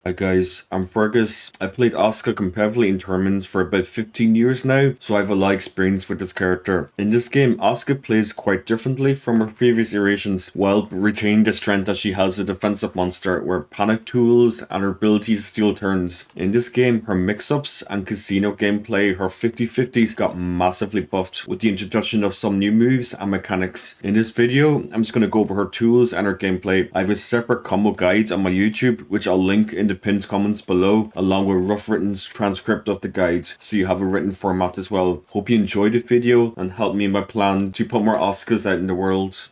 Hi guys, I'm Fergus. I played Asuka competitively in tournaments for about 15 years now, so I have a lot of experience with this character. In this game, Asuka plays quite differently from her previous iterations, while retaining the strength that she has as a defensive monster, where panic tools and her ability to steal turns. In this game, her mix-ups and casino gameplay, her 50-50s got massively buffed with the introduction of some new moves and mechanics. In this video, I'm just going to go over her tools and her gameplay. I have a separate combo guide on my YouTube, which I'll link in the pinned comments below, along with rough written transcript of the guide, so you have a written format as well. Hope you enjoyed the video and help me in my plan to put more Asukas out in the world.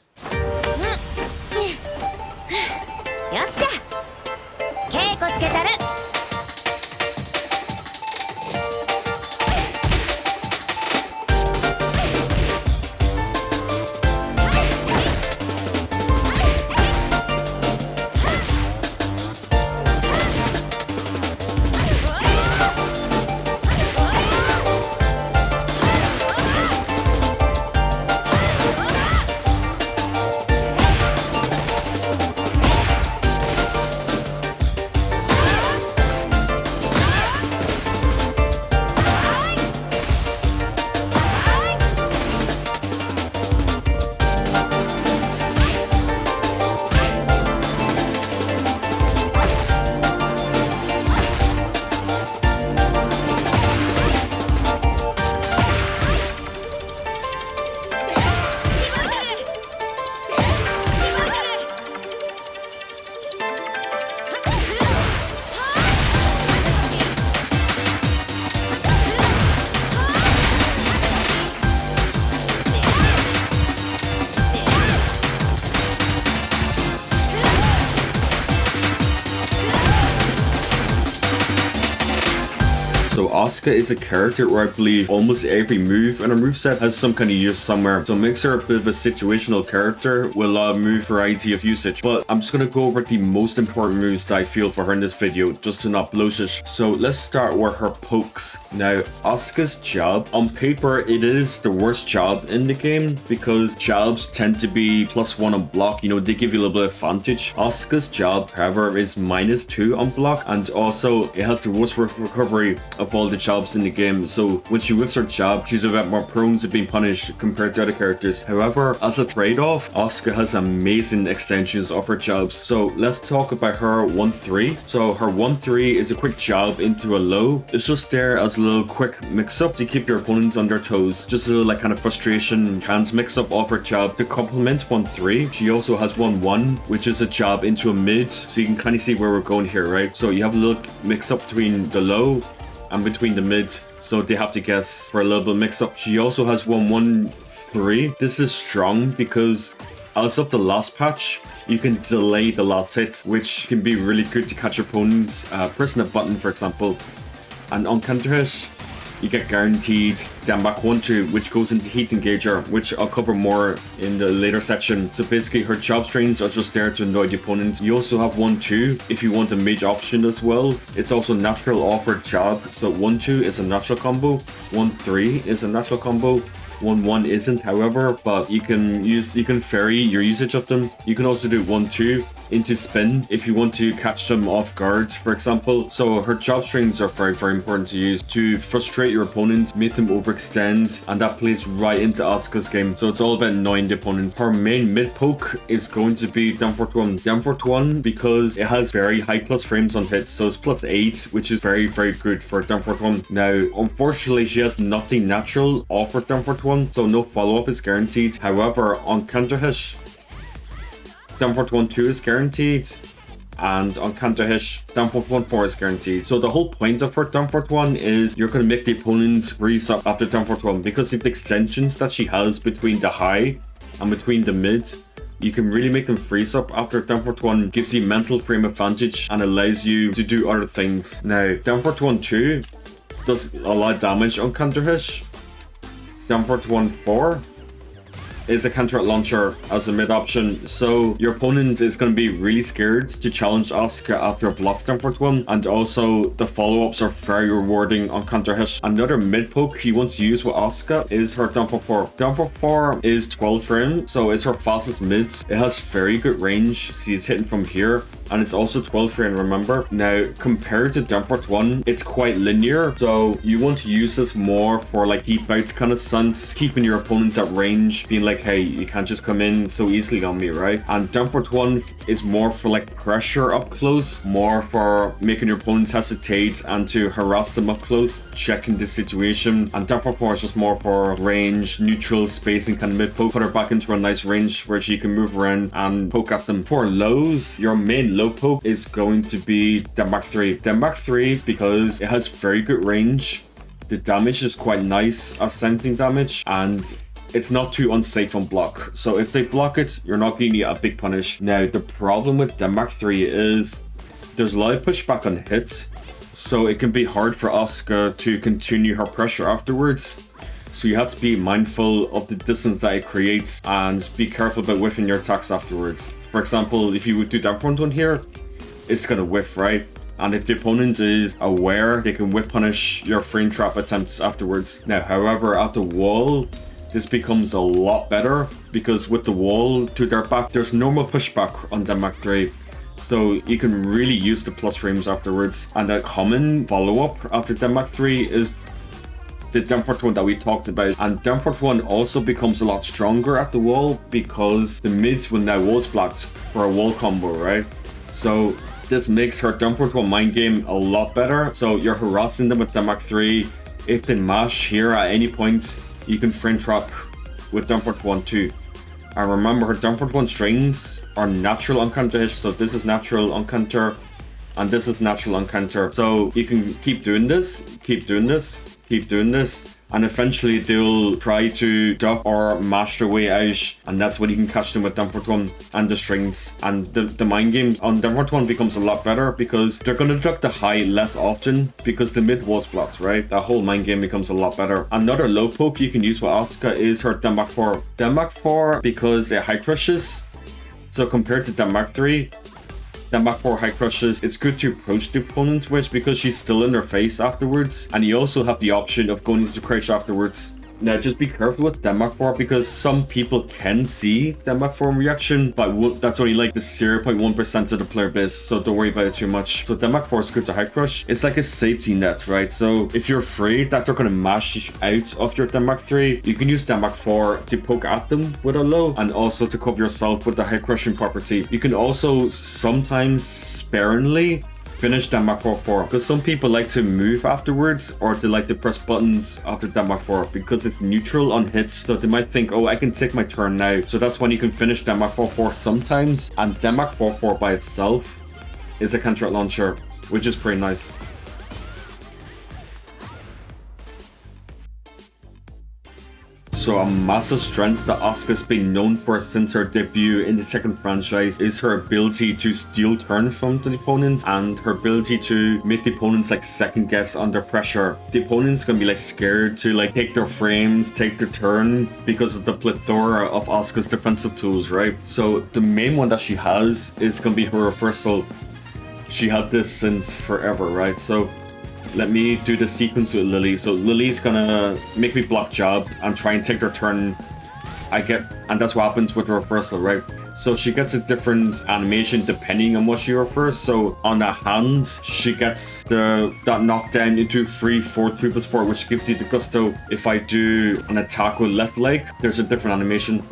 So Asuka is a character where I believe almost every move in her moveset has some kind of use somewhere. So it makes her a bit of a situational character with a lot of move variety of usage. But I'm just going to go over the most important moves that I feel for her in this video, just to not bloat it. So let's start with her pokes. Now, Asuka's jab, on paper, it is the worst jab in the game because jabs tend to be +1 on block. You know, they give you a little bit of advantage. Asuka's jab, however, is -2 on block, and also it has the worst recovery of all the jabs in the game, so when she whips her jab, she's a bit more prone to being punished compared to other characters. However, as a trade-off, Asuka has amazing extensions of her jabs. So let's talk about her 1-3. So her 1-3 is a quick jab into a low. It's just there as a little quick mix-up to keep your opponents on their toes. Just a little like kind of frustration hands mix-up of her jab. To complement 1-3, she also has 1-1, which is a jab into a mid, so you can kind of see where we're going here, right? So you have a little mix-up between the low and between the mid, so they have to guess for a little bit of mix up. She also has 1-1-3. This is strong because as of the last patch, you can delay the last hit, which can be really good to catch your opponents pressing a button, for example. And on counter hit, you get guaranteed down back 1-2, which goes into heat engager, which I'll cover more in the later section. So basically her job strings are just there to annoy the opponents. You also have 1-2 if you want a mage option as well. It's also natural offer job, so 1-2 is a natural combo, 1-3 is a natural combo, 1-1 isn't, however, but you can vary your usage of them. You can also do 1-2 into spin if you want to catch them off guard, for example. So her job strings are very, very important to use to frustrate your opponents, make them overextend, and that plays right into Asuka's game. So it's all about annoying the opponents. Her main mid poke is going to be down forward 1. Down forward 1 because it has very high plus frames on hits, so it's +8, which is very, very good for down forward 1. Now, unfortunately, she has nothing natural off her down forward 1, so no follow-up is guaranteed. However, on counter hit, down forward 1-2 is guaranteed, and on counter hit, down forward 1-4 is guaranteed. So the whole point of her down forward 1 is you're going to make the opponent reset after down forward 1 because of the extensions that she has between the high and between the mid. You can really make them freeze up after down forward 1, gives you mental frame advantage and allows you to do other things. Now, down forward 1-2 does a lot of damage on counter hit. Down forward 1-4 is a counter launcher as a mid option, so your opponent is going to be really scared to challenge Asuka after a block down forward 1, and also the follow-ups are very rewarding on counter hit. Another mid poke you want to use with Asuka is her down forward 4. Down forward 4 is 12 trim, so it's her fastest mids. It has very good range. She's hitting from here and it's also 12 frame, remember? Now, compared to Dumport 1, it's quite linear, so you want to use this more for like keep outs kind of sense, keeping your opponents at range, being like, hey, you can't just come in so easily on me, right? And Dumport 1 is more for like pressure up close, more for making your opponents hesitate and to harass them up close, checking the situation. And Dumport 4 is just more for range, neutral, spacing, kind of mid poke, put her back into a nice range where she can move around and poke at them. For lows, your main low poke is going to be Denmark 3. Denmark 3 because it has very good range. The damage is quite nice, ascending damage, and it's not too unsafe on block. So if they block it, you're not going to get a big punish. Now, the problem with Denmark 3 is there's a lot of pushback on hits, so it can be hard for Asuka to continue her pressure afterwards. So you have to be mindful of the distance that it creates and be careful about whiffing your attacks afterwards. For example, if you would do that front one here, it's gonna whiff, right? And if the opponent is aware, they can whip punish your frame trap attempts afterwards. Now, however, at the wall, this becomes a lot better because with the wall to their back, there's normal pushback on Denmark 3. So you can really use the plus frames afterwards. And a common follow-up after Denmark 3 is the Denmark 1 that we talked about. And Denmark 1 also becomes a lot stronger at the wall because the mids will now wall splat for a wall combo, right? So this makes her Denmark 1 mind game a lot better. So you're harassing them with Denmark 3. If they mash here at any point, you can frame trap with Denmark 1 too. And remember, her Denmark 1 strings are natural on counter, so this is natural on counter, and this is natural on counter. So you can keep doing this, keep doing this, keep doing this, and eventually they'll try to duck or mash their way out, and that's when you can catch them with Denmark 1 and the strings. And the mind game on Denmark 1 becomes a lot better because they're going to duck the high less often because the mid wall splats, right? That whole mind game becomes a lot better. Another low poke you can use with Asuka is her Denmark 4. Denmark 4, because it high crushes, so compared to Denmark 3, Denmark 4 high crushes, it's good to approach the opponent with because she's still in their face afterwards. And you also have the option of going into crouch afterwards. Now just be careful with Denmark 4 because some people can see Denmark 4 reaction, but that's only like the 0.1% of the player base, so don't worry about it too much. So Denmark 4 is good to high crush. It's like a safety net, right? So if you're afraid that they're going to mash out of your Denmark 3, you can use Denmark 4 to poke at them with a low and also to cover yourself with the high crushing property. You can also sometimes sparingly finish Denmark 4 because some people like to move afterwards, or they like to press buttons after Denmark 4 because it's neutral on hits, so they might think, oh, I can take my turn now. So that's when you can finish Denmark 4 sometimes, and Denmark 4 by itself is a counter launcher, which is pretty nice. So a massive strength that Asuka's been known for since her debut in the Tekken franchise is her ability to steal turn from the opponents and her ability to make the opponents like second guess under pressure. The opponent's gonna be like scared to like take their frames, take their turn because of the plethora of Asuka's defensive tools, right? So the main one that she has is gonna be her reversal. She had this since forever, right? So let me do the sequence with Lily. So Lily's gonna make me block jab and try and take her turn. And that's what happens with the reversal, right? So she gets a different animation depending on what she refers. So on the hand, she gets that knockdown into 3-4-2+4, which gives you the gusto. If I do an attack with left leg, there's a different animation.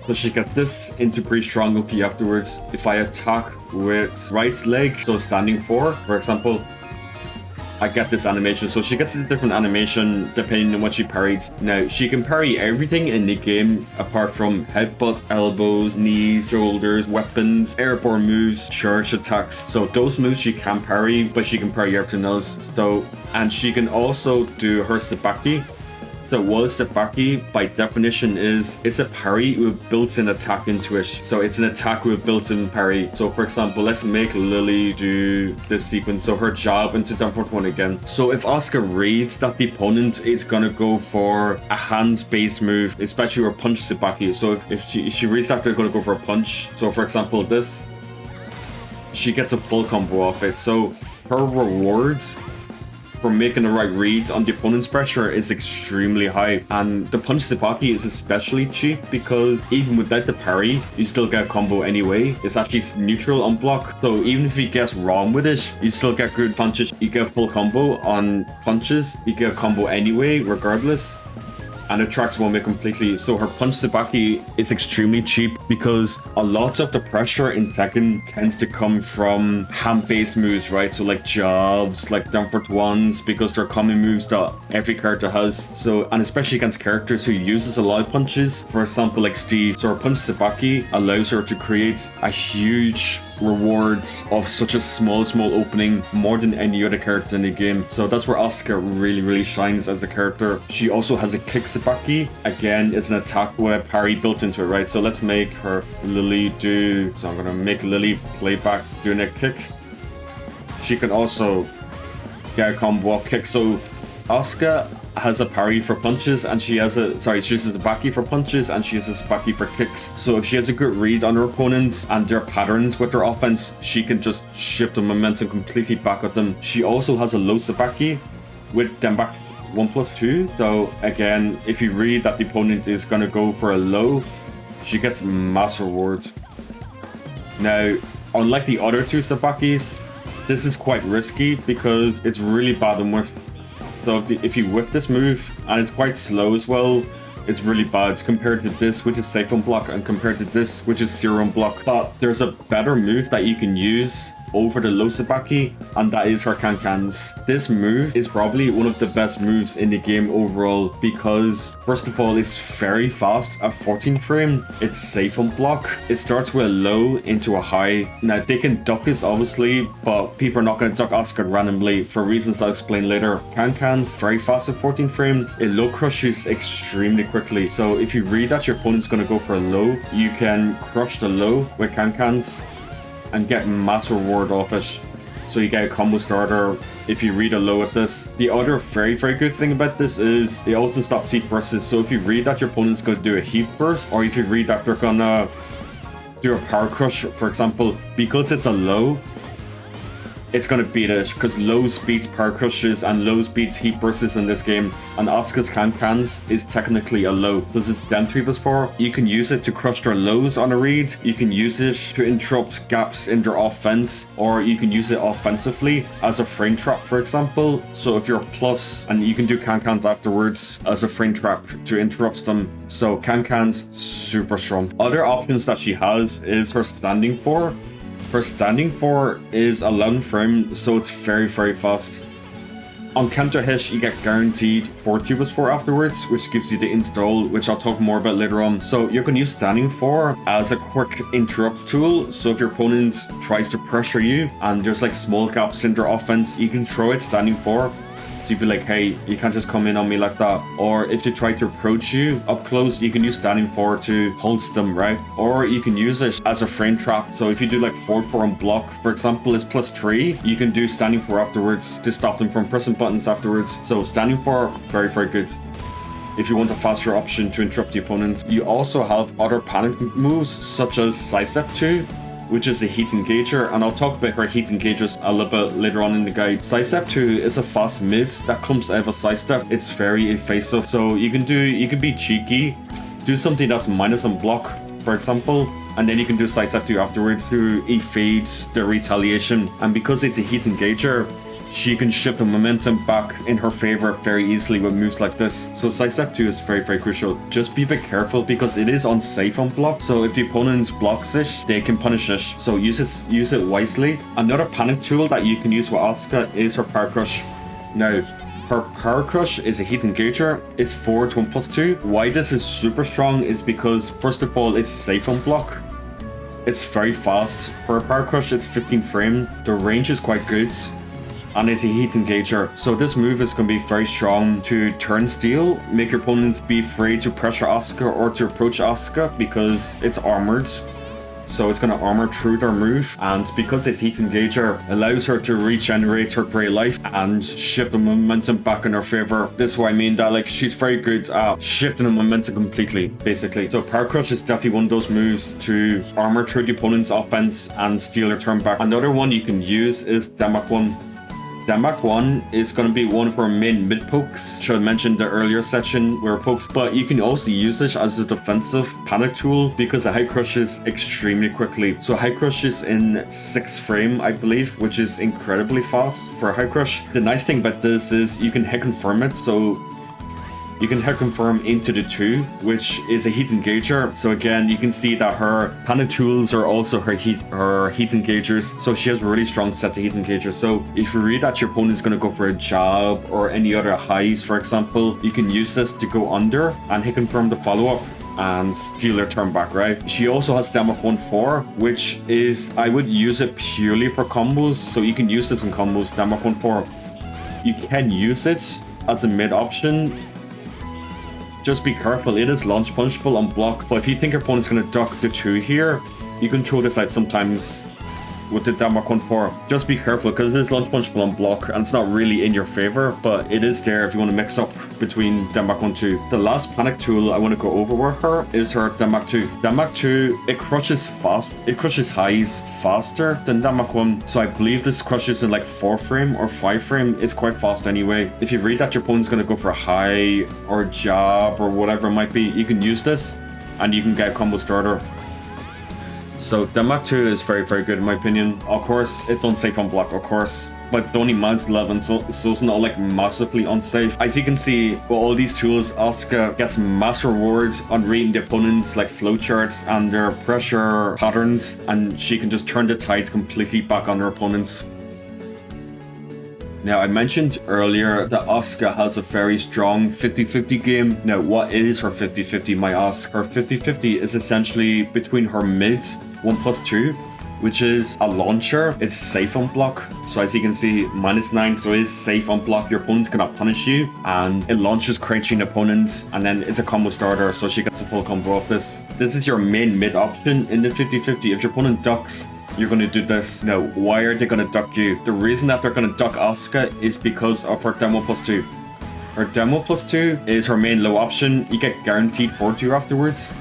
So she gets this into pretty strong OP afterwards. If I attack with right leg, so standing 4, for example, I get this animation. So she gets a different animation depending on what she parried. Now, she can parry everything in the game apart from headbutt, elbows, knees, shoulders, weapons, airborne moves, charge attacks. So those moves she can parry, but she can parry everything else. So, and she can also do her Sabaki. So what Sabaki by definition is, it's a parry with built-in attack into it. So it's an attack with built-in parry. So for example, let's make Lily do this sequence. So her jab into Denmark 1 again. So if Asuka reads that the opponent is gonna go for a hands-based move, especially her punch Sabaki. So if she reads that they're gonna go for a punch. So for example, this, she gets a full combo off it. So her rewards for making the right reads on the opponent's pressure is extremely high. And the punch Sabaki is especially cheap because even without the parry, you still get a combo anyway. It's actually neutral on block. So even if you guess wrong with it, you still get good punches. You get a full combo on punches. You get a combo anyway, regardless. And it tracks one way completely. So her punch Sabaki is extremely cheap because a lot of the pressure in Tekken tends to come from hand-based moves, right? So like jabs, like downward ones, because they're common moves that every character has. So, and especially against characters who uses a lot of punches, for example, like Steve. So her punch Sabaki allows her to create a huge rewards of such a small opening, more than any other character in the game. So that's where Asuka really shines as a character. She also has a kick Sabaki. Again, it's an attack with a parry built into it, right? So let's make her Lily do, so I'm gonna make Lily play back doing a kick. She can also get a combo up kick. So Asuka has a parry for punches, and she has a she uses a Sabaki for punches, and she uses a Sabaki for kicks. So if she has a good read on her opponents and their patterns with their offense, she can just shift the momentum completely back at them. She also has a low Sabaki with them back 1+2. So again, if you read that the opponent is gonna go for a low, she gets mass reward. Now, unlike the other two Sabakis, this is quite risky because it's really bad on whiff. So if you whip this move, and it's quite slow as well, it's really bad compared to this, which is safe on block, and compared to this, which is zero on block. But there's a better move that you can use over the low Sabaki, and that is her Can-Cans. This move is probably one of the best moves in the game overall because, first of all, it's very fast at 14 frame. It's safe on block. It starts with a low into a high. Now, they can duck this, obviously, but people are not going to duck Asuka randomly for reasons I'll explain later. Can-Cans, very fast at 14 frame. It low crushes extremely quickly. So if you read that your opponent's going to go for a low, you can crush the low with Can-Cans and get mass reward off it. So you get a combo starter if you read a low at this. The other very good thing about this is it also stops heat bursts. So if you read that your opponent's going to do a heat burst, or if you read that they're gonna do a power crush, for example, because it's a low, it's gonna beat it, because lows beats power crushes and lows beats heat bursts in this game. And Asuka's Can-Cans is technically a low, because it's then 3+4. You can use it to crush their lows on a read, you can use it to interrupt gaps in their offense, or you can use it offensively as a frame trap, for example. So if you're plus, and you can do Can-Cans afterwards as a frame trap to interrupt them. So Can-Cans, super strong. Other options that she has is her standing 4. Her standing 4 is 11 frame, so it's very fast. On counter hit, you get guaranteed 4 afterwards, which gives you the install, which I'll talk more about later on. So you can use standing 4 as a quick interrupt tool. So if your opponent tries to pressure you and there's like small gaps in their offense, you can throw it standing 4. So you'd be like, hey, you can't just come in on me like that. Or if they try to approach you up close, you can use standing 4 to pulse them, right? Or you can use it as a frame trap. So if you do like 4 on block, for example, is +3, you can do standing 4 afterwards to stop them from pressing buttons afterwards. So standing 4, very good. If you want a faster option to interrupt the opponent. You also have other panic moves such as Sidestep 2, which is a heat engager, and I'll talk about her heat engagers a little bit later on in the guide. Sidestep 2 is a fast mid that comes out of a sidestep. It's very evasive, so you can be cheeky, do something that's minus on block, for example, and then you can do Sidestep 2 afterwards to evade the retaliation. And because it's a heat engager, she can shift the momentum back in her favor very easily with moves like this. So Sidestep 2 is very crucial. Just be a bit careful because it is unsafe on block. So if the opponent blocks it, they can punish it. So use it wisely. Another panic tool that you can use with Asuka is her Power Crush. Now, her Power Crush is a heat engager. It's 4 to 1+2. Why this is super strong is because, first of all, it's safe on block. It's very fast. For a Power Crush, it's 15 frame. The range is quite good. And it's a heat engager. So this move is going to be very strong to turn steel, make your opponents be afraid to pressure Asuka or to approach Asuka because it's armored. So it's going to armor through their move, and because it's heat engager, allows her to regenerate her grey life and shift the momentum back in her favor. This is what I mean, that like she's very good at shifting the momentum completely, basically. So Power Crush is definitely one of those moves to armor through the opponent's offense and steal her turn back. Another one you can use is Damak 1. Denmark 1 is going to be one of our main mid pokes. Should have mentioned the earlier section where pokes, but you can also use it as a defensive panic tool because it high crushes extremely quickly. So high crushes in 6 frame, I believe, which is incredibly fast for a high crush. The nice thing about this is you can hit confirm it, so you can hit confirm into the 2, which is a heat engager. So again, you can see that her panic tools are also her heat engagers. So she has a really strong set of heat engagers. So if you read that your opponent is going to go for a jab or any other highs, for example, you can use this to go under and hit confirm the follow-up and steal their turn back, right? She also has Denmark 1-4, which is, I would use it purely for combos. So you can use this in combos, Denmark 1-4. You can use it as a mid option. Just be careful, it is launch punchable on block, but if you think your opponent's going to duck the 2 here, you can throw this out sometimes with the Denmark 1-4. Just be careful because it is launch punchable on block and it's not really in your favor, but it is there if you want to mix up between Denmark 1-2. The last panic tool I want to go over with her is her Denmark 2. Denmark 2, it crushes highs faster than Denmark 1, so I believe this crushes in like 4 frame or 5 frame. It's quite fast anyway. If you read that your opponent's going to go for a high or jab or whatever it might be, you can use this and you can get a combo starter. So Denmark 2 is very, very good in my opinion. Of course, it's unsafe on block, of course, but it's only minus 11, so it's not like massively unsafe. As you can see, with all these tools, Asuka gets mass rewards on reading the opponents like flowcharts and their pressure patterns, and she can just turn the tides completely back on her opponents. Now, I mentioned earlier that Asuka has a very strong 50-50 game. Now, what is her 50-50, you might ask? Her 50-50 is essentially between her mid 1+2, which is a launcher. It's safe on block. So as you can see, -9, so it is safe on block. Your opponent's gonna punish you, and it launches crouching opponents, and then it's a combo starter, so she gets a full combo of this. This is your main mid option in the 50-50. If your opponent ducks, you're going to do this. Now, why are they going to duck you? The reason that they're going to duck Asuka is because of her Demo +2. Her Demo +2 is her main low option. You get guaranteed 4-2 afterwards.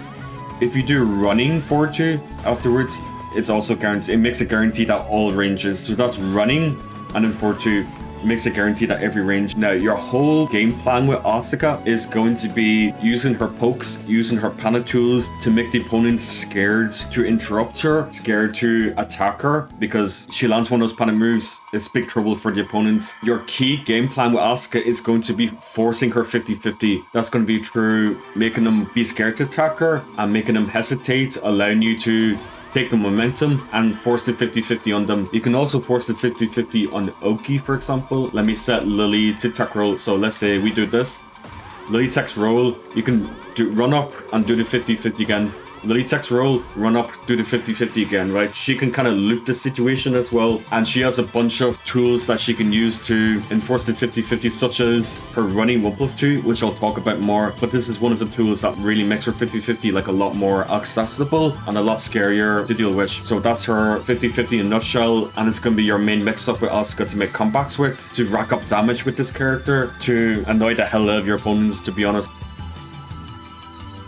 If you do running 4-2 afterwards, it's also guaranteed. It makes it guaranteed at all ranges. So that's running and then 4-2. Makes it guaranteed at every range. Now, your whole game plan with Asuka is going to be using her pokes, using her panic tools to make the opponents scared to interrupt her, scared to attack her, because she lands one of those panic moves, it's big trouble for the opponents. Your key game plan with Asuka is going to be forcing her 50-50. That's going to be through making them be scared to attack her and making them hesitate, allowing you to take the momentum and force the 50-50 on them. You can also force the 50-50 on Oki, for example. Let me set Lily to tech roll. So let's say we do this. Lily techs roll. You can run up and do the 50-50 again. Lily techs roll, run up, do the 50-50 again, right? She can kind of loop the situation as well. And she has a bunch of tools that she can use to enforce the 50-50, such as her running 1+2, which I'll talk about more. But this is one of the tools that really makes her 50-50 like a lot more accessible and a lot scarier to deal with. So that's her 50-50 in a nutshell. And it's going to be your main mix-up with Asuka to make comebacks with, to rack up damage with this character, to annoy the hell out of your opponents, to be honest.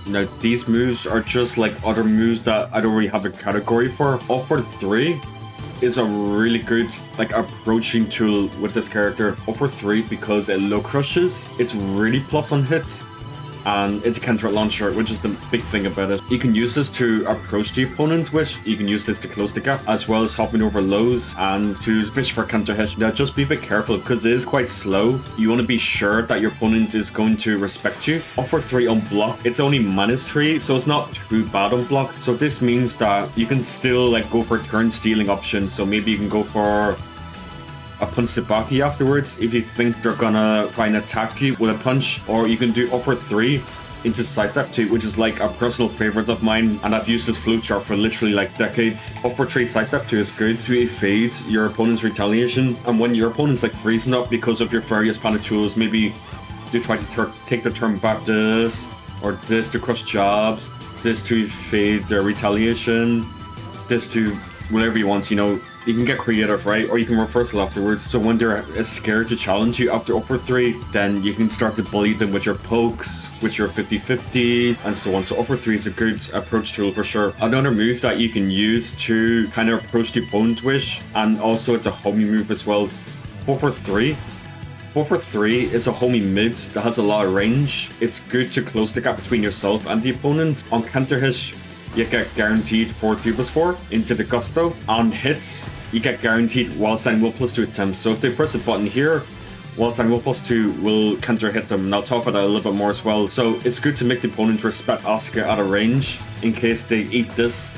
Now, these moves are just like other moves that I don't really have a category for. Offer 3 is a really good like approaching tool with this character. Offer 3 because it low crushes, it's really plus on hits, and it's a counter launcher, which is the big thing about it. You can use this to approach the opponent with, you can use this to close the gap, as well as hopping over lows and to fish for counter hit. Now just be a bit careful because it is quite slow. You want to be sure that your opponent is going to respect you. Offer 3 on block, it's only -3, so it's not too bad on block. So this means that you can still like go for turn stealing options. So maybe you can go for a punch Tsubaki afterwards if you think they're gonna try and attack you with a punch, or you can do upper 3 into sidestep 2, which is like a personal favorite of mine, and I've used this flowchart for literally like decades. Upper 3 sidestep 2 is good to evade your opponent's retaliation, and when your opponent's like freezing up because of your various panic tools, maybe they try to take the turn back this, or this to crush jobs, this to evade their retaliation, this to whatever you want, you know. You can get creative, right? Or you can reversal afterwards. So when they're scared to challenge you after upper 3, then you can start to bully them with your pokes, with your 50-50s, and so on. So upper 3 is a good approach tool for sure. Another move that you can use to kind of approach the opponent with, and also it's a homie move as well, 443. 443 is a homie mid that has a lot of range. It's good to close the gap between yourself and the opponent. On counter hit, you get guaranteed 4-3+4 into the gusto. On hits, you get guaranteed while standing will +2 attempts. So if they press a button here, while standing will +2 will counter hit them. And I'll talk about that a little bit more as well. So it's good to make the opponent respect Asuka out of range in case they eat this.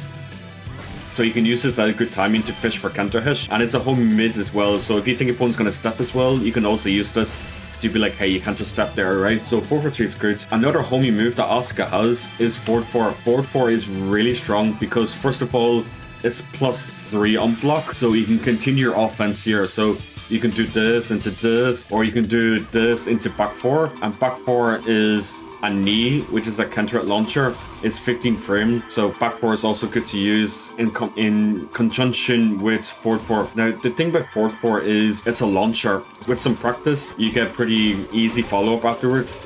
So you can use this as a good timing to fish for counter hit. And it's a home mid as well. So if you think your opponent's going to step as well, you can also use this to be like, hey, you can't just step there, right? So 4-4-3 is good. Another homie move that Asuka has is 4-4. 4-4 is really strong because first of all, it's +3 on block. So you can continue your offense here. So you can do this into this, or you can do this into back 4. And back 4 is a knee, which is a counter hit launcher. It's 15 frame, so back 4 is also good to use in conjunction with 4-4. Now, the thing about 4-4 is it's a launcher. With some practice, you get pretty easy follow-up afterwards.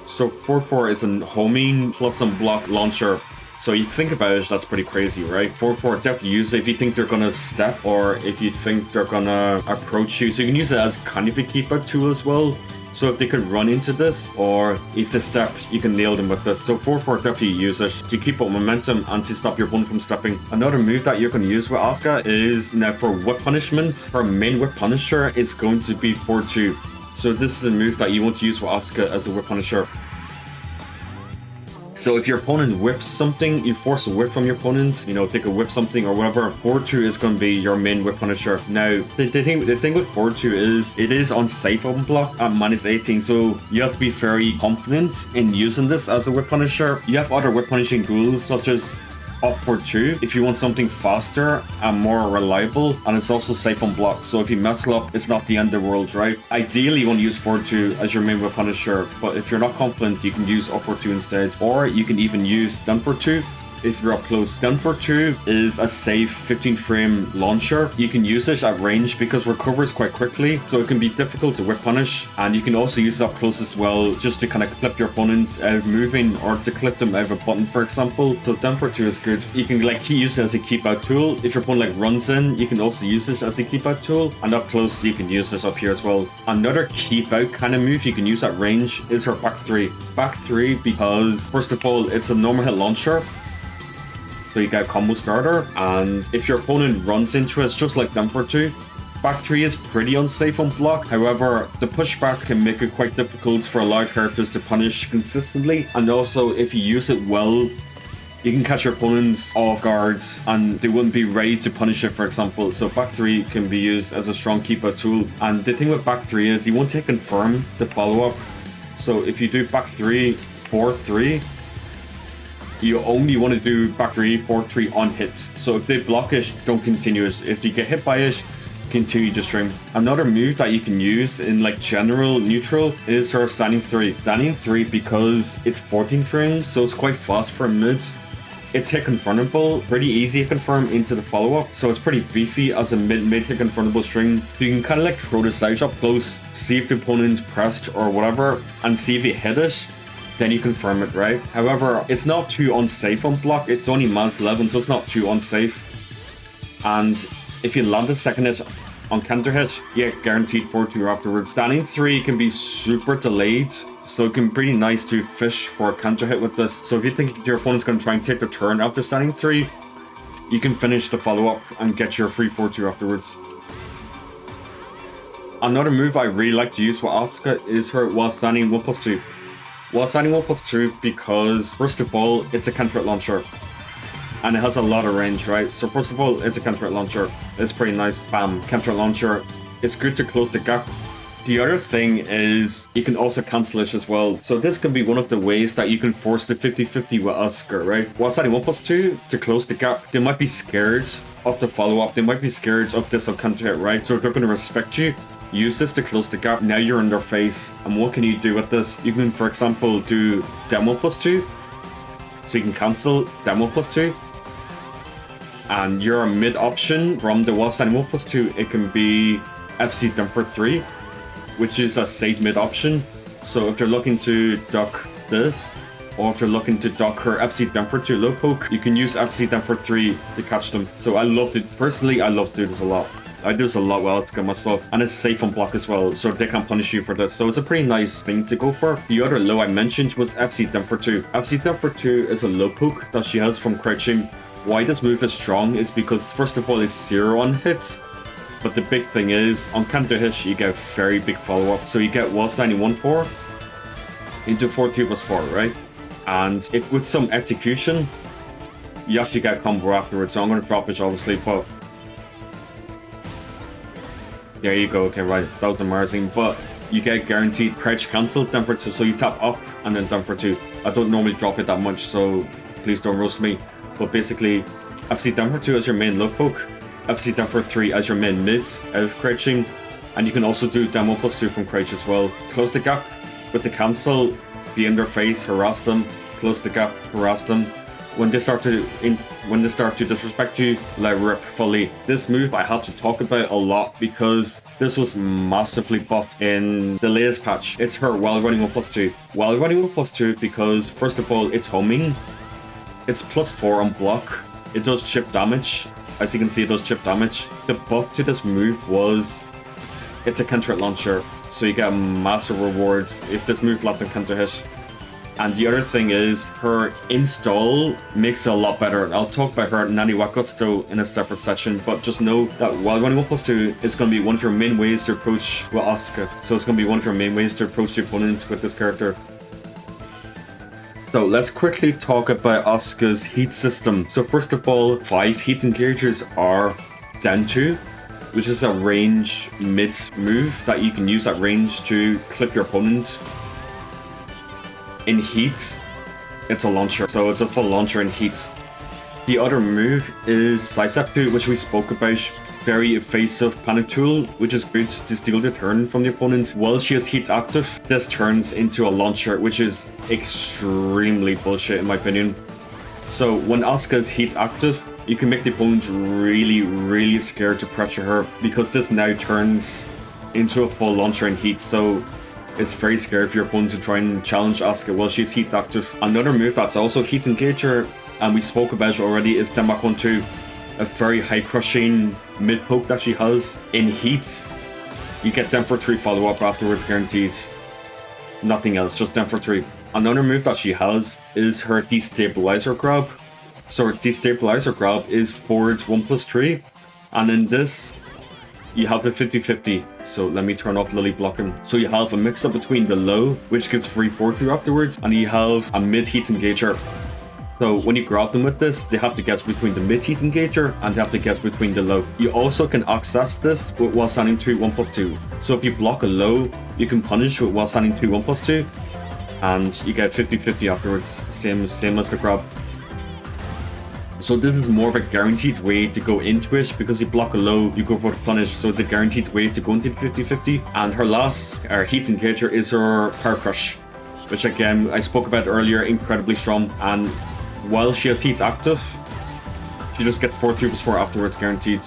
So 4-4 is a homing plus some block launcher. So you think about it, that's pretty crazy, right? 4-4, definitely use it if you think they're gonna step or if you think they're gonna approach you. So you can use it as kind of a keep out tool as well. So if they could run into this, or if they step, you can nail them with this. So 4-4, definitely use it to keep up momentum and to stop your opponent from stepping. Another move that you're going to use with Asuka is now for whip punishment. Her main whip punisher is going to be 4-2. So this is the move that you want to use with Asuka as a whip punisher. So if your opponent whips something, you force a whip from your opponent, you know, they could whip something or whatever, 4-2 is going to be your main whip punisher. Now, the thing with 4-2 is it is unsafe on block at -18, so you have to be very confident in using this as a whip punisher. You have other whip punishing rules such as up 4-2 if you want something faster and more reliable, and it's also safe on block. So if you mess up, it's not the end of the world, right? Ideally, you want to use 4-2 as your main whip punisher, but if you're not confident, you can use up 4-2 instead, or you can even use down 4-2 if you're up close. Down 4-2 is a safe 15 frame launcher. You can use it at range because it recovers quite quickly, so it can be difficult to whip punish, and you can also use it up close as well, just to kind of clip your opponent out of moving or to clip them out of a button, for example. So down 4-2 is good. You can like use it as a keep out tool. If your opponent like runs in, you can also use it as a keep out tool, and up close you can use it up here as well. Another keep out kind of move you can use at range is her back 3. Back 3 because first of all, it's a normal hit launcher. So you get a combo starter, and if your opponent runs into it, it's just like down 4-2. Back 3 is pretty unsafe on block. However, the pushback can make it quite difficult for a lot of characters to punish consistently. And also, if you use it well, you can catch your opponents off guards and they wouldn't be ready to punish it, for example. So back 3 can be used as a strong keep out tool. And the thing with back 3 is you want to confirm the follow-up. So if you do back 3, 4-3, you only want to do back 3, 4-3 on hits. So if they block it, don't continue it. If you get hit by it, continue to stream. Another move that you can use in like general neutral is her standing 3. Standing 3 because it's 14 frames, so it's quite fast for mids. It's hit confrontable, pretty easy to confirm into the follow-up, so it's pretty beefy as a mid hit confrontable string. So you can kind of like throw this out up close, see if the opponent's pressed or whatever, and see if you hit it. Then you confirm it, right? However, it's not too unsafe on block. It's only mass 11, so it's not too unsafe. And if you land a second hit on counter hit, you get guaranteed 4-2 afterwards. Standing 3 can be super delayed, so it can be pretty nice to fish for a counter hit with this. So if you think your opponent's going to try and take the turn after standing 3, you can finish the follow-up and get your free 4-2 afterwards. Another move I really like to use with Asuka is her while standing 1+2. While standing 1+2 because, first of all, it's a counter hit launcher. And it has a lot of range, right? So first of all, it's a counter hit launcher. It's pretty nice. Bam, counter hit launcher. It's good to close the gap. The other thing is you can also cancel it as well. So this can be one of the ways that you can force the 50-50 with Asuka, right? While standing 1+2 to close the gap, they might be scared of the follow-up. They might be scared of this on counter hit, right? So they're going to respect you. Use this to close the gap. Now you're in their face. And what can you do with this? You can, for example, do demo +2. So you can cancel demo +2. And your mid option from the while standing 1+2, it can be FC Dumper 3, which is a safe mid option. So if they're looking to duck this, or if they're looking to duck her FC Dumper 2 low poke, you can use FC Dumper 3 to catch them. So I love to, personally, I love to do this a lot. I do this a lot with Asuka myself, and it's safe on block as well, so they can't punish you for this. So it's a pretty nice thing to go for. The other low I mentioned was FC Dumper 2. FC Dumper 2 is a low poke that she has from crouching. Why this move is strong is because, first of all, it's 0 on hits. But the big thing is, on counter hits, you get very big follow-up. So you get while standing 1-4 into 4-2 plus 4, right? And if with some execution, you actually get a combo afterwards. So I'm going to drop it, obviously, but there you go. Okay, right, that was embarrassing. But you get guaranteed crouch cancel, Dumper 2. So you tap up and then Dumper 2. I don't normally drop it that much, so please don't roast me. But basically, FC Dumper 2 as your main low poke, FC Dumper 3 as your main mid out of crouching, and you can also do demo plus 2 from crouch as well. Close the gap with the cancel, be in their face, harass them, close the gap, harass them. When they start to disrespect you, let rip fully. This move I have to talk about a lot because this was massively buffed in the latest patch. It's her while running 1+2. While running 1+2 because, first of all, it's homing. It's +4 on block. It does chip damage. As you can see, it does chip damage. The buff to this move was it's a counter hit launcher, so you get massive rewards if this move lands a counter hit. And the other thing is her install makes it a lot better. I'll talk about her Naniwa Gusto in a separate section, but just know that while running 1+2 is going to be one of your main ways to approach with Asuka. So it's going to be one of your main ways to approach your opponent with this character. So let's quickly talk about Asuka's heat system. So first of all, 5 heat engagers are Dentu, which is a range mid move that you can use at range to clip your opponent. In heat, it's a launcher, so it's a full launcher in heat. The other move is Sidestep, which we spoke about. Very evasive panic tool, which is good to steal the turn from the opponent. While she has heat active, this turns into a launcher, which is extremely bullshit in my opinion. So when Asuka is heat active, you can make the opponent really scared to pressure her because this now turns into a full launcher in heat. So it's very scary for your opponent to try and challenge Asuka while she's heat active. Another move that's also heat engager, and we spoke about it already, is Denmark 1-2. A very high crushing mid poke that she has in heat. You get them for 3 follow up afterwards, guaranteed. Nothing else, just them for 3. Another move that she has is her destabilizer grab. So her destabilizer grab is forwards 1+3, and in this you have a 50-50. So let me turn off Lily blocking. So you have a mix up between the low, which gives free 4-3 afterwards, and you have a mid heat engager. So when you grab them with this, they have to guess between the mid heat engager and they have to guess between the low. You also can access this with while standing 2 1+2. So if you block a low, you can punish with while standing 2 1+2, and you get 50-50 afterwards. Same as the grab. So this is more of a guaranteed way to go into it because you block a low, you go for the punish. So it's a guaranteed way to go into the 50-50. And her last heat engager is her Power Crush, which again I spoke about earlier, incredibly strong. And while she has heat active, she just gets 4-3+4 afterwards, guaranteed.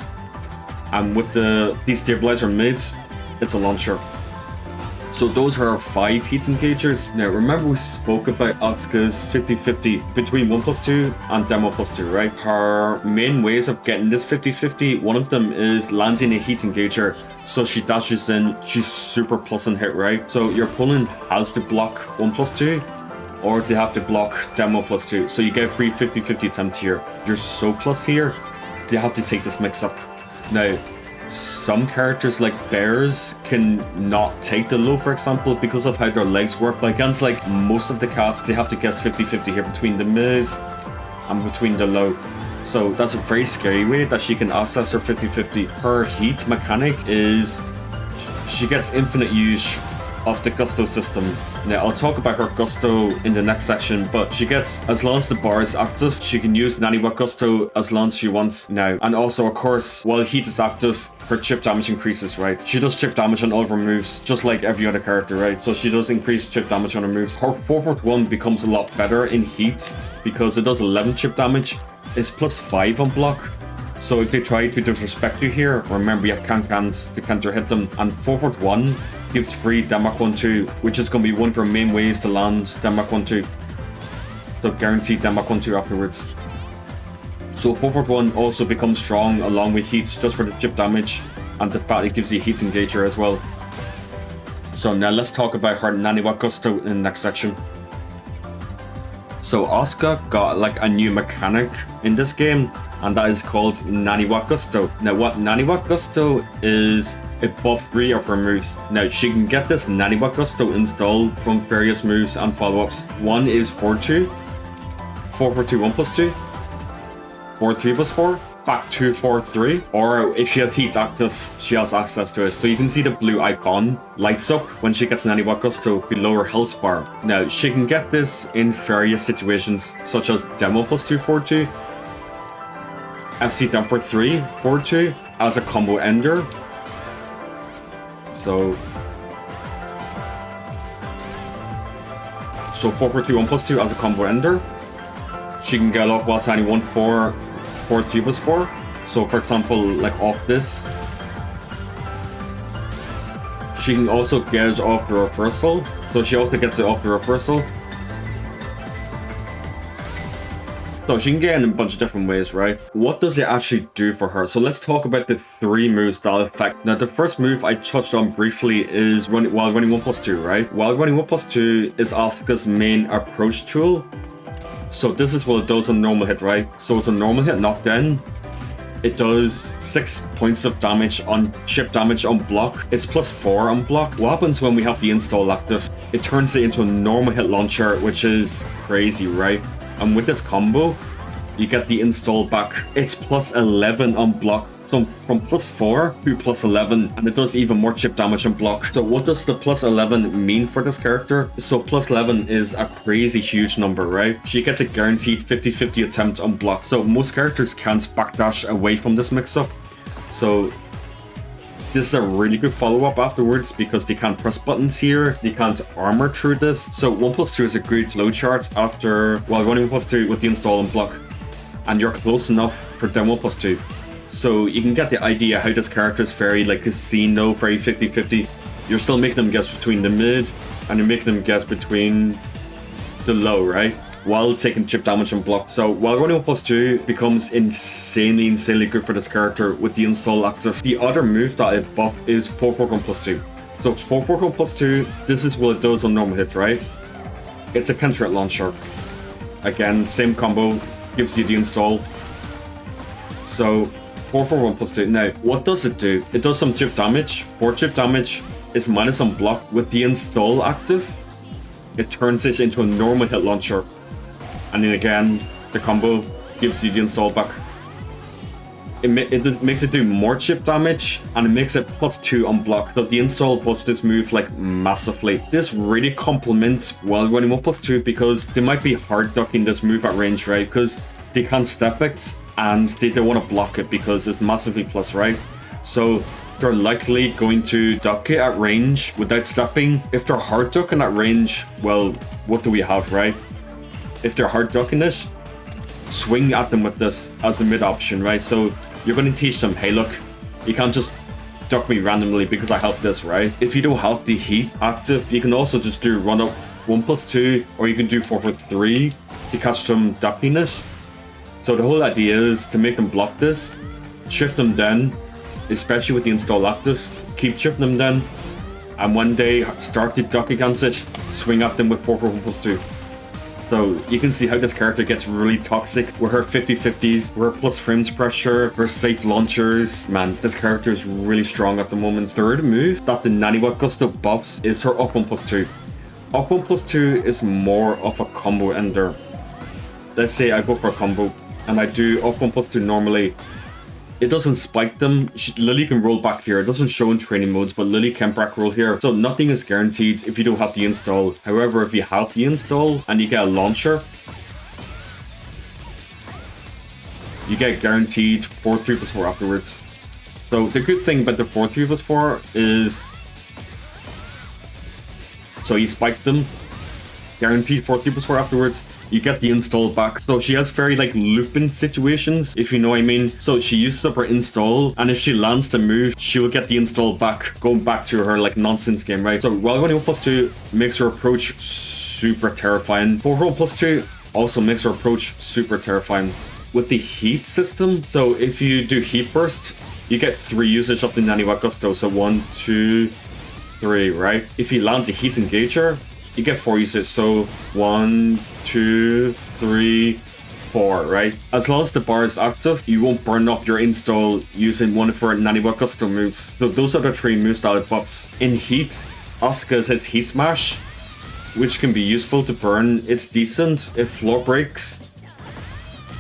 And with the destabilizer mid, it's a launcher. So those are our 5 heat engagers. Now remember we spoke about Asuka's 50-50 between 1+2 and Demo +2, right? Her main ways of getting this 50-50, one of them is landing a heat engager. So she dashes in, she's super plus on hit, right? So your opponent has to block 1+2, or they have to block Demo +2. So you get free 50-50 attempt here. You're so plus here, they have to take this mix up. Now, some characters like bears can not take the low, for example, because of how their legs work. But against like most of the cast, they have to guess 50-50 here between the mids and between the low. So that's a very scary way that she can access her 50-50. Her heat mechanic is she gets infinite use of the Gusto system. Now I'll talk about her Gusto in the next section, but she gets, as long as the bar is active, she can use Naniwa Gusto as long as she wants now. And also, of course, while heat is active, her chip damage increases, right? She does chip damage on all of her moves, just like every other character, right? So she does increase chip damage on her moves. Her 4-1 becomes a lot better in heat because it does 11 chip damage. It's +5 on block. So if they try to disrespect you here, remember you have can-cans to counter hit them. And 4-1 gives free Denmark 1-2, which is going to be one of your main ways to land Denmark 1-2. So guaranteed Denmark 1-2 afterwards. So 4-1 also becomes strong along with heat just for the chip damage. and the fact it gives you heat engager as well. So now let's talk about her Naniwa Gusto in the next section. So Asuka got like a new mechanic in this game, and that is called Naniwa Gusto. Now what Naniwa Gusto is above 3 of her moves. Now she can get this Naniwa Gusto installed from various moves and follow-ups. One is 4-2, 4-4-2, 1+2, 4-3+4, back 2-4-3, or if she has heat active, she has access to it. So you can see the blue icon lights up when she gets Naniwa Gusto below her health bar. Now she can get this in various situations, such as Demo +2 4-2, FC down for 3 4-2 as a combo ender. So 4-4-2 1+2 as a combo ender. She can get off while tiny 1-4 4-3+4. So for example, like off this, she can also get off the reversal. So she also gets it off the reversal. So she can get in a bunch of different ways, right? What does it actually do for her? So let's talk about the 3 moves that affect. Now the first move I touched on briefly is while running 1+2, right? While running 1+2 is Asuka's main approach tool. So this is what it does on normal hit, right? So it's a normal hit knockdown. It does 6 points of damage on chip damage on block. It's +4 on block. What happens when we have the install active? It turns it into a normal hit launcher, which is crazy, right? And with this combo, you get the install back. It's +11 on block. So from +4 to +11, and it does even more chip damage on block. So what does the +11 mean for this character? So +11 is a crazy huge number, right? She gets a guaranteed 50-50 attempt on block. So most characters can't backdash away from this mix-up. So this is a really good follow-up afterwards because they can't press buttons here, they can't armor through this. So 1+2 is a great flowchart after while running 1+2 with the install and block. And you're close enough for them 1+2. So you can get the idea how this character is very like casino, very 50-50. You're still making them guess between the mid and you're making them guess between the low, right? While taking chip damage and block. So while running 1+2 becomes insanely good for this character with the install active. The other move that it buff is 4-4-1+2. So 4-4-1+2, this is what it does on normal hit, right? It's a counter hit launcher. Again, same combo, gives you the install. So 4-4-1+2. Now, what does it do? It does some chip damage. 4 chip damage is minus on block. With the install active, it turns it into a normal hit launcher. And then again, the combo gives you the install back. It makes it do more chip damage, and it makes it +2 on block. So the install buffs this move like massively. This really complements while running 1+2 because they might be hard ducking this move at range, right? Because they can't step it and they don't want to block it because it's massively plus, right? So they're likely going to duck it at range without stepping. If they're hard ducking at range, well, what do we have, right? If they're hard ducking it, swing at them with this as a mid option, right? So you're going to teach them, hey look, you can't just duck me randomly because I help this, right? If you don't have the heat active, you can also just do run up 1+2, or you can do 4-4-3 to catch them ducking it. So the whole idea is to make them block this, shift them down, especially with the install active, keep shifting them down, and when they start to duck against it, swing at them with 4-4-1+2. So you can see how this character gets really toxic with her 50-50s, with her plus frames pressure, her safe launchers. Man, this character is really strong at the moment. Third move that the Naniwa Gusto buffs is her up 1+2. Up 1+2 is more of a combo ender. Let's say I go for a combo and I do up 1+2 normally. It doesn't spike them. Lily can roll back here. It doesn't show in training modes, but Lily can back roll here. So nothing is guaranteed if you don't have the install. However, if you have the install and you get a launcher, you get guaranteed 4-3+4 afterwards. So the good thing about the 4-3+4 is, so you spike them, guaranteed 4-3+4 afterwards. You get the install back. So she has very like looping situations, if you know what I mean. So she uses up her install, and if she lands the move, she will get the install back, going back to her like nonsense game, right? So while running 1+2 makes her approach super terrifying. 4-1+2 also makes her approach super terrifying. With the heat system, so if you do heat burst, you get 3 usage of the Naniwa Gusto. So 1, 2, 3, right? If you land a heat engager, you get 4 usage. So 1, 2, 3, 4, right? As long as the bar is active, you won't burn up your install using one of her Naniwa Gusto moves. So those are the 3 moves that it buffs. In heat, Asuka has Heat Smash, which can be useful to burn. It's decent if floor breaks.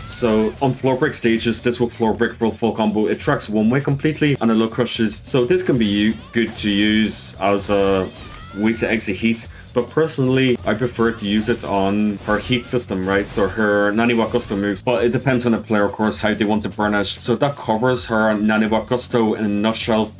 So on floor break stages, this will floor break for full combo. It tracks one way completely and it low crushes. So this can be good to use as a way to exit heat. But personally, I prefer to use it on her heat system, right? So her Naniwa Gusto moves. But it depends on the player, of course, how they want to burn it. So that covers her Naniwa Gusto in a nutshell.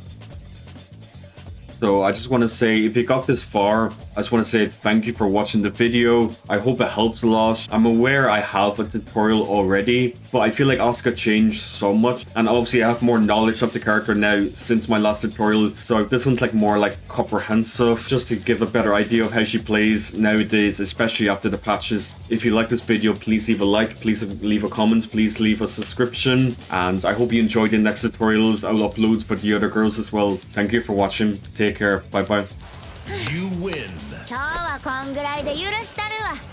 So I just want to say, if you got this far, I just want to say thank you for watching the video. I hope it helps a lot. I'm aware I have a tutorial already, but I feel like Asuka changed so much. And obviously I have more knowledge of the character now since my last tutorial. So this one's like more like comprehensive, just to give a better idea of how she plays nowadays, especially after the patches. If you like this video, please leave a like, please leave a comment, please leave a subscription. And I hope you enjoyed the next tutorials I'll upload for the other girls as well. Thank you for watching. Take care. Bye bye. You win. 今日はこんぐらいで許したるわ。